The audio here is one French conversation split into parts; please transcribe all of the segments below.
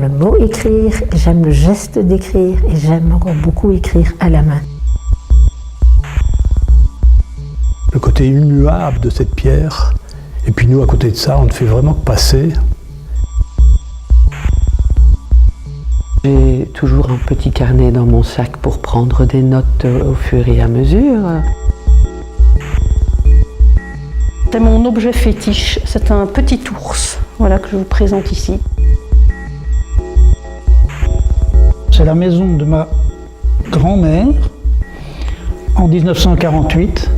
le mot écrire, j'aime le geste d'écrire et j'aime encore beaucoup écrire à la main. Le côté immuable de cette pierre, et puis nous à côté de ça, on ne fait vraiment que passer. J'ai toujours un petit carnet dans mon sac pour prendre des notes au fur et à mesure. C'est mon objet fétiche, c'est un petit ours, voilà, que je vous présente ici. C'est la maison de ma grand-mère en 1948,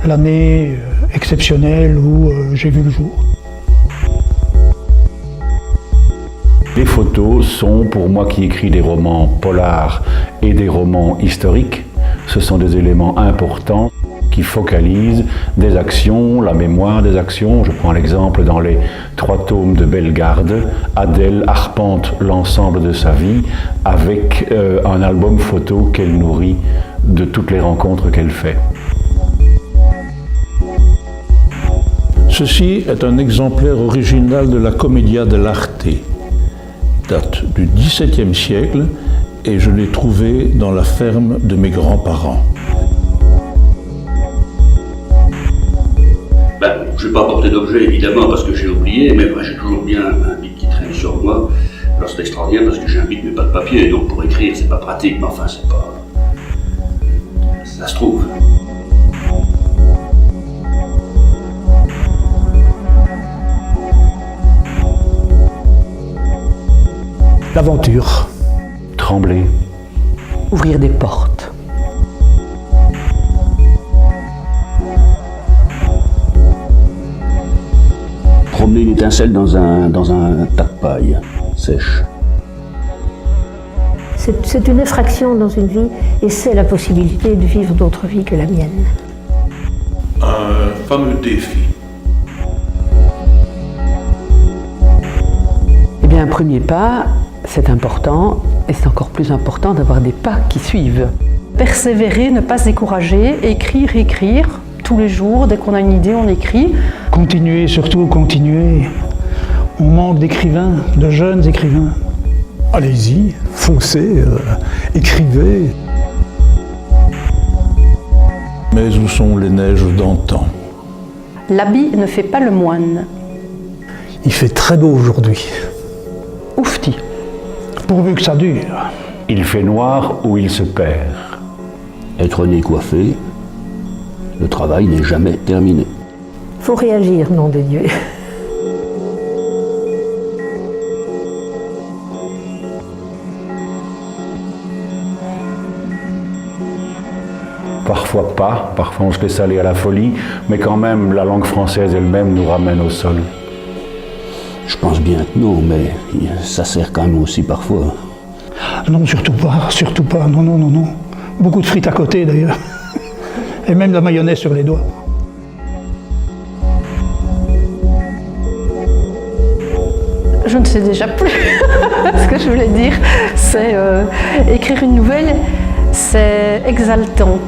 l'année exceptionnelle où j'ai vu le jour. Les photos sont, pour moi qui écris des romans polars et des romans historiques, ce sont des éléments importants qui focalisent des actions, la mémoire des actions. Je prends l'exemple dans les 3 tomes de Bellegarde, Adèle arpente l'ensemble de sa vie avec un album photo qu'elle nourrit de toutes les rencontres qu'elle fait. Ceci est un exemplaire original de la Commedia dell'arte. Date du XVIIe siècle et je l'ai trouvé dans la ferme de mes grands-parents. Je n'ai pas apporté d'objet évidemment parce que j'ai oublié, mais j'ai toujours bien un bic qui traîne sur moi. Alors c'est extraordinaire parce que j'ai un bic mais pas de papier, donc pour écrire c'est pas pratique, mais enfin c'est pas... ça se trouve. L'aventure. Trembler. Ouvrir des portes. Promener une étincelle dans un tas de paille sèche. C'est une effraction dans une vie et c'est la possibilité de vivre d'autres vies que la mienne. Un fameux défi. Eh bien, un premier pas, c'est important, et c'est encore plus important d'avoir des pas qui suivent. Persévérer, ne pas se décourager, écrire tous les jours, dès qu'on a une idée, on écrit. Continuez, surtout continuez. On manque d'écrivains, de jeunes écrivains. Allez-y, foncez, écrivez. Mais où sont les neiges d'antan? L'habit ne fait pas le moine. Il fait très beau aujourd'hui. Oufti. Pourvu que ça dure. Il fait noir ou il se perd. Être né coiffé, le travail n'est jamais terminé. Faut réagir, nom de Dieu. Parfois pas, parfois on se laisse aller à la folie, mais quand même la langue française elle-même nous ramène au sol. Je pense bien que non, mais ça sert quand même aussi parfois. Non, surtout pas, non, non, non, non. Beaucoup de frites à côté d'ailleurs. Et même de la mayonnaise sur les doigts. Je ne sais déjà plus ce que je voulais dire. C'est écrire une nouvelle, c'est exaltant.